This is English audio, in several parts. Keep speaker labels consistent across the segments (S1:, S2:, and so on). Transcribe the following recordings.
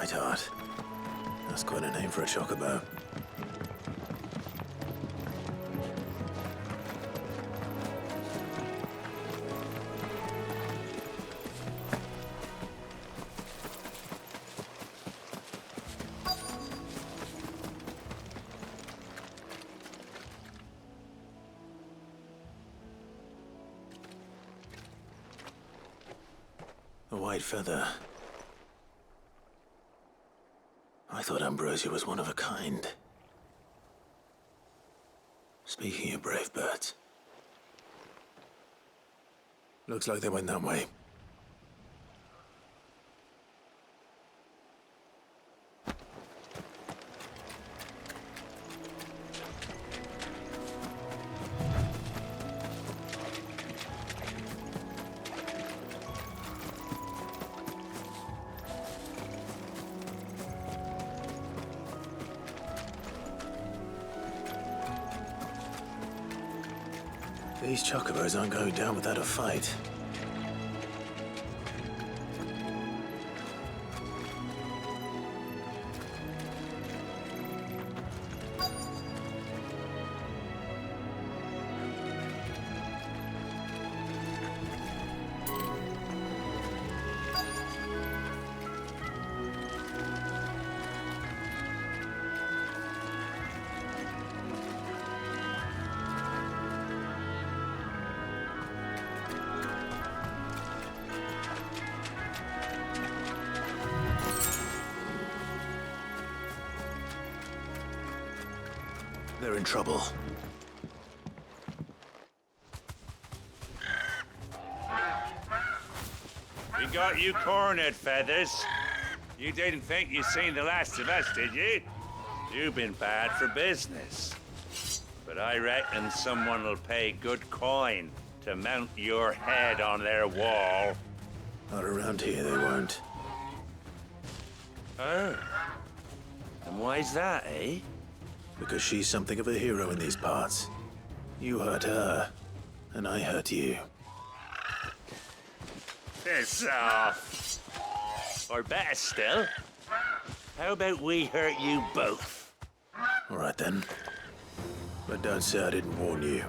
S1: Whiteheart. That's quite a name for a chocobo. A white feather. I thought Ambrosia was one of a kind. Speaking of brave birds. Looks like they went that way. These chocobos aren't going down without a fight. They're in trouble.
S2: We got you cornered, Feathers. You didn't think you'd seen the last of us, did you? You've been bad for business. But I reckon someone will pay good coin to mount your head on their wall.
S1: Not around here, they won't.
S2: Oh. And why's that, eh?
S1: Because she's something of a hero in these parts. You hurt her, and I hurt you.
S2: Piss off. Or better still, how about we hurt you both?
S1: All right then. But don't say I didn't warn you.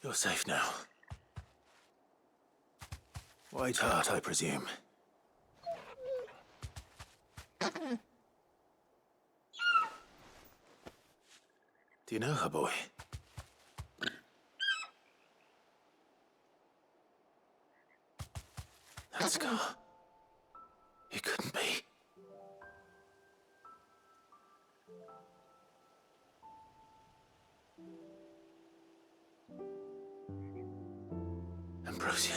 S1: You're safe now. Whiteheart, I presume. Do you know her, boy? That scar. It couldn't be. Ambrosia.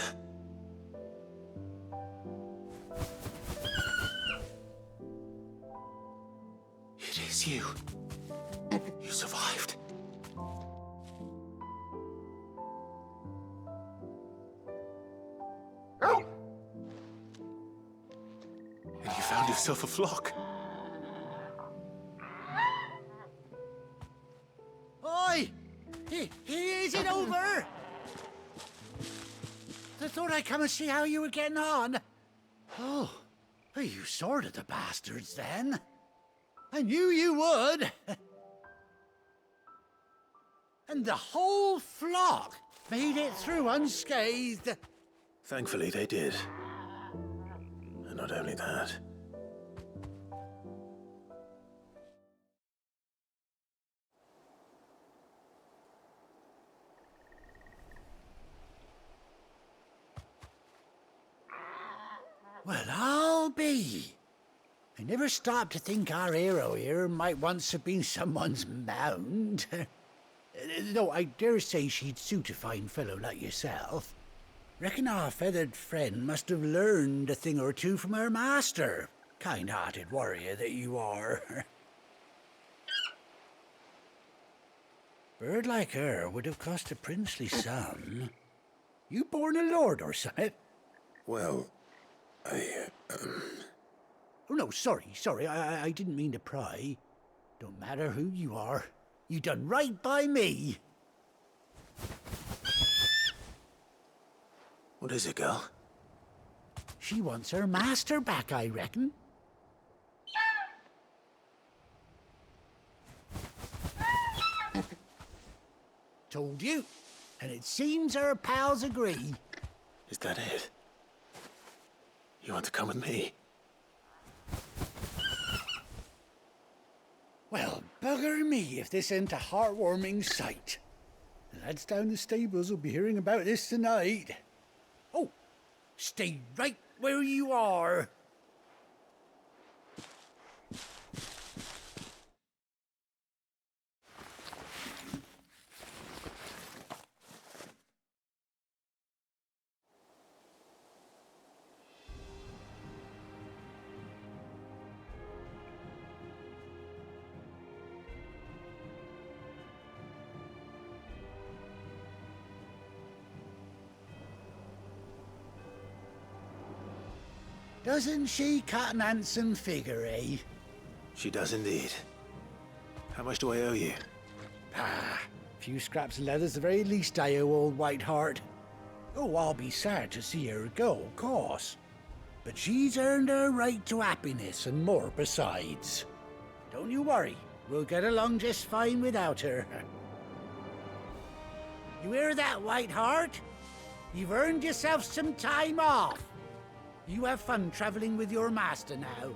S1: It is you. You survived. And you found yourself a flock.
S3: Oi! Is it over? I thought I'd come and see how you were getting on. Oh, you sorted the bastards then. I knew you would. And the whole flock made it through unscathed.
S1: Thankfully, they did. And not only that.
S3: Well, I'll be. I never stopped to think our hero here might once have been someone's mound. Though I dare say she'd suit a fine fellow like yourself. Reckon our feathered friend must have learned a thing or two from her master. Kind-hearted warrior that you are. Bird like her would have cost a princely sum. You born a lord or something?
S1: Well,
S3: Oh, no, sorry, I didn't mean to pry. Don't matter who you are. You done right by me.
S1: What is it, girl?
S3: She wants her master back, I reckon. Told you. And it seems her pals agree.
S1: Is that it? You want to come with me?
S3: Well, bugger me if this ain't a heartwarming sight. The lads down the stables will be hearing about this tonight. Oh, stay right where you are. Doesn't she cut an handsome figure, eh?
S1: She does indeed. How much do I owe you?
S3: A few scraps of leather's the very least I owe old Whiteheart. Oh, I'll be sad to see her go, of course. But she's earned her right to happiness and more besides. Don't you worry, we'll get along just fine without her. You hear that, Whiteheart? You've earned yourself some time off. You have fun traveling with your master now.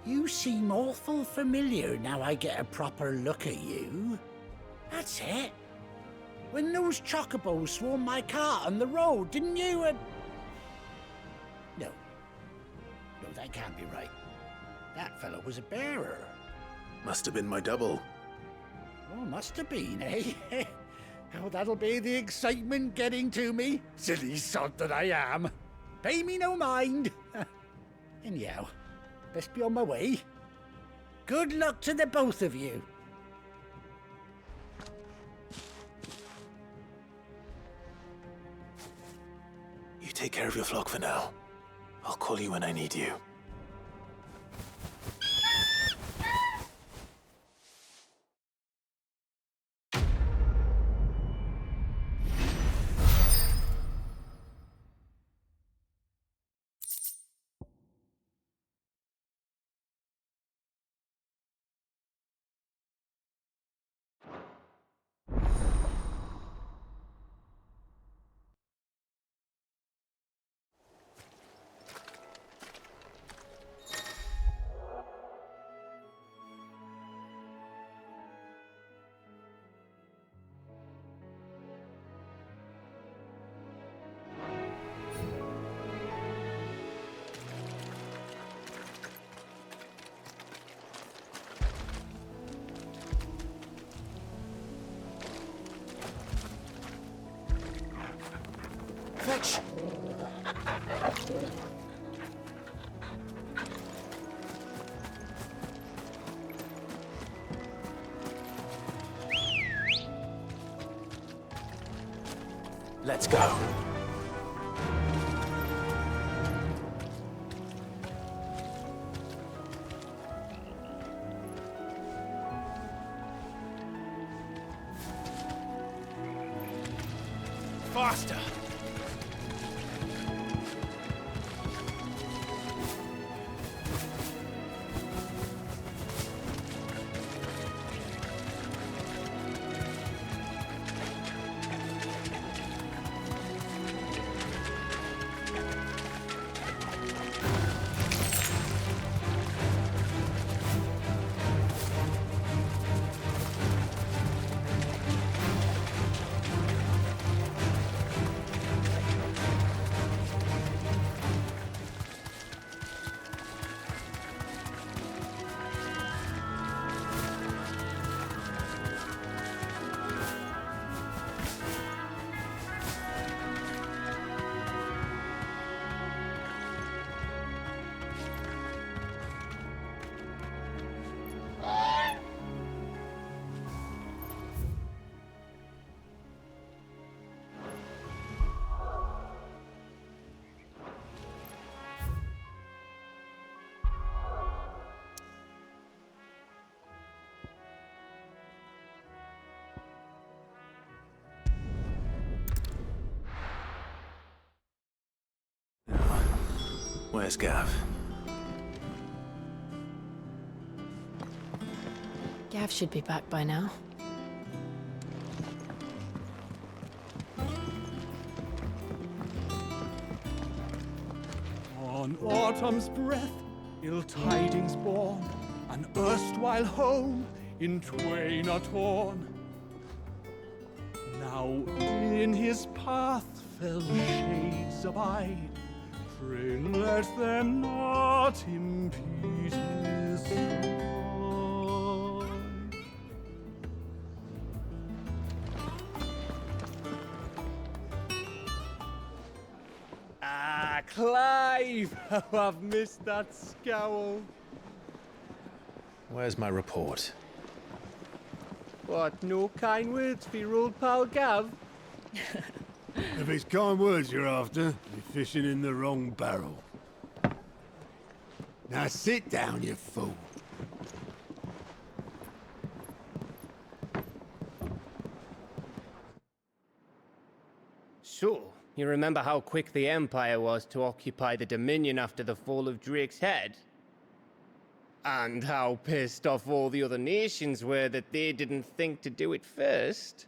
S3: You seem awful familiar now I get a proper look at you. That's it. When those chocobos swarmed my cart on the road, didn't you? No, that can't be right. That fellow was a bearer.
S1: Must have been my double.
S3: Oh, must have been, eh? Oh, that'll be the excitement getting to me. Silly sod that I am. Pay me no mind. Anyhow, best be on my way. Good luck to the both of you.
S1: You take care of your flock for now. I'll call you when I need you. Let's go. Faster! Where's Gav?
S4: Gav should be back by now.
S5: On autumn's breath, ill tidings born, an erstwhile home in twain are torn. Now in his path fell shades abide, pray let them not impede his stride. Ah, Clive! How I've missed that scowl.
S1: Where's my report?
S5: What, no kind words for your old pal Gav?
S6: If it's kind words you're after, you're fishing in the wrong barrel. Now sit down, you fool.
S7: So, you remember how quick the Empire was to occupy the Dominion after the fall of Drake's head? And how pissed off all the other nations were that they didn't think to do it first?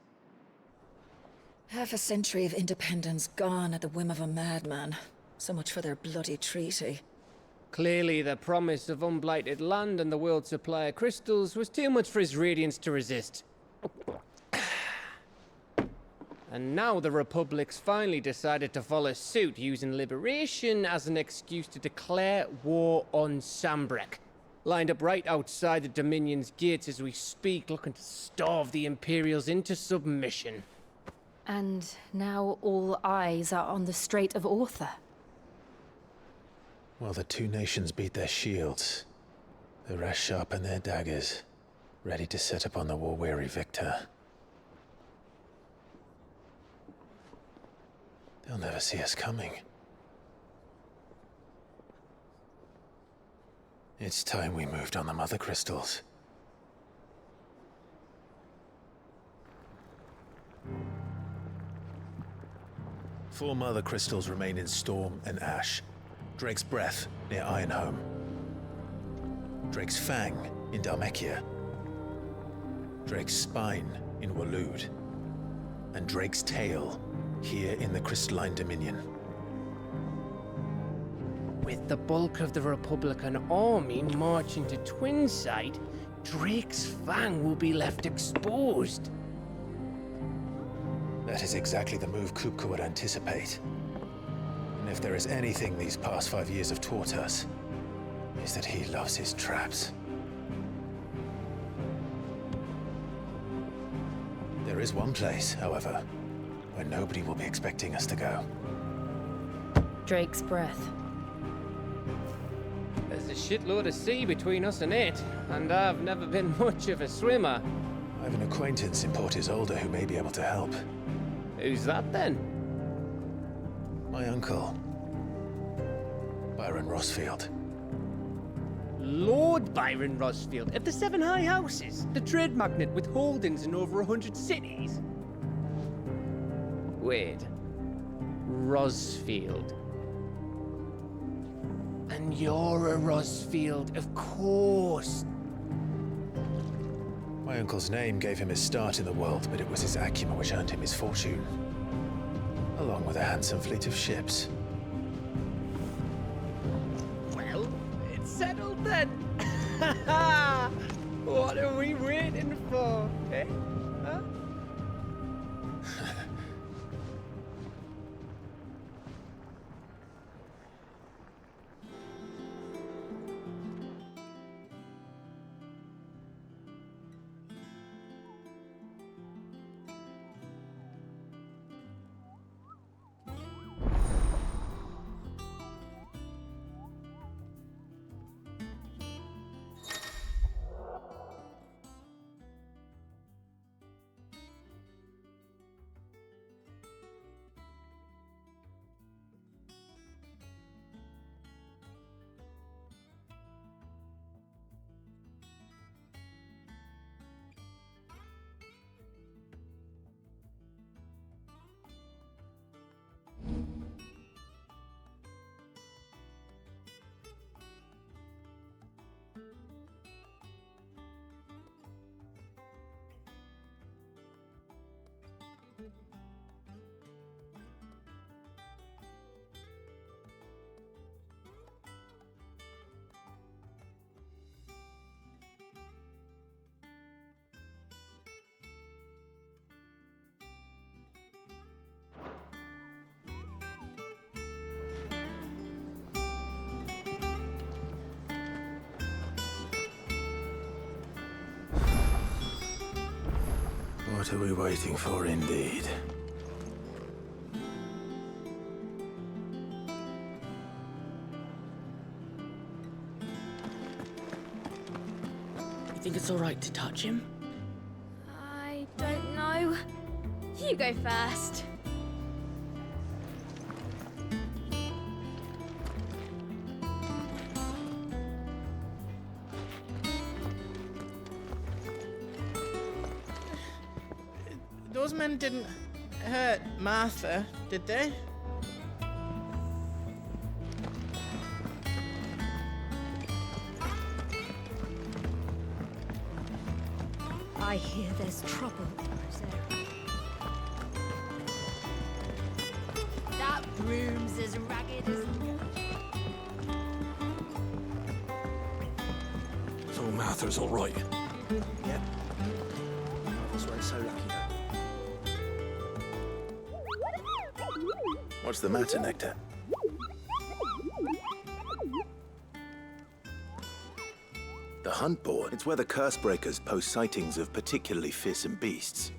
S8: Half a century of independence gone at the whim of a madman. So much for their bloody treaty.
S7: Clearly, the promise of unblighted land and the world's supply of crystals was too much for his radiance to resist. And now the Republic's finally decided to follow suit, using liberation as an excuse to declare war on Sambrek. Lined up right outside the Dominion's gates as we speak, looking to starve the Imperials into submission.
S4: And now all eyes are on the Strait of Author.
S1: Well, the two nations beat their shields. The rest sharpen their daggers, ready to set upon the war-weary victor. They'll never see us coming. It's time we moved on the Mother Crystals. Four Mother Crystals remain in Storm and Ash. Drake's Breath near Ironhome. Drake's Fang in Dhalmekia. Drake's Spine in Waloed. And Drake's Tail here in the Crystalline Dominion.
S7: With the bulk of the Republican army marching to Twinside, Drake's Fang will be left exposed.
S1: That is exactly the move Kupka would anticipate. And if there is anything these past 5 years have taught us, is that he loves his traps. There is one place, however, where nobody will be expecting us to go.
S4: Drake's Breath.
S7: There's a shitload of sea between us and it, and I've never been much of a swimmer.
S1: I have an acquaintance in Port Isolde who may be able to help.
S7: Who's that then?
S1: My uncle, Byron Rosfield.
S7: Lord Byron Rosfield of the Seven High Houses, the trade magnate with holdings in over 100 cities. Wait. Rosfield. And you're a Rosfield, of course.
S1: My uncle's name gave him his start in the world, but it was his acumen which earned him his fortune, along with a handsome fleet of ships.
S7: Well, it's settled then. What are we waiting for, eh? Huh?
S1: What are we waiting for, indeed?
S9: You think it's all right to touch him?
S10: I don't know. You go first.
S9: Those men didn't hurt Martha, did they?
S10: I hear there's trouble in Rosaria. That room's as ragged as...
S6: So Martha's all right.
S3: Yep. That's why it's so lucky, though.
S1: What's the matter, Nectar?
S11: The Hunt Board. It's where the Cursebreakers post sightings of particularly fearsome beasts.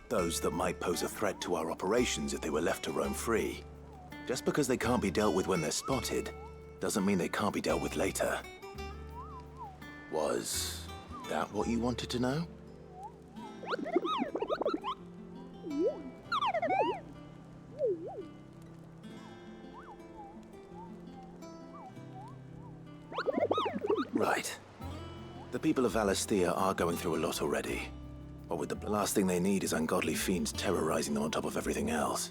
S11: Those that might pose a threat to our operations if they were left to roam free. Just because they can't be dealt with when they're spotted, doesn't mean they can't be dealt with later. Was that what you wanted to know? Right. The people of Valisthea are going through a lot already. But with the last thing they need is ungodly fiends terrorizing them on top of everything else.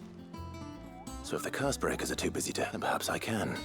S11: So if the Cursebreakers are too busy to, then perhaps I can.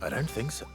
S11: I don't think so.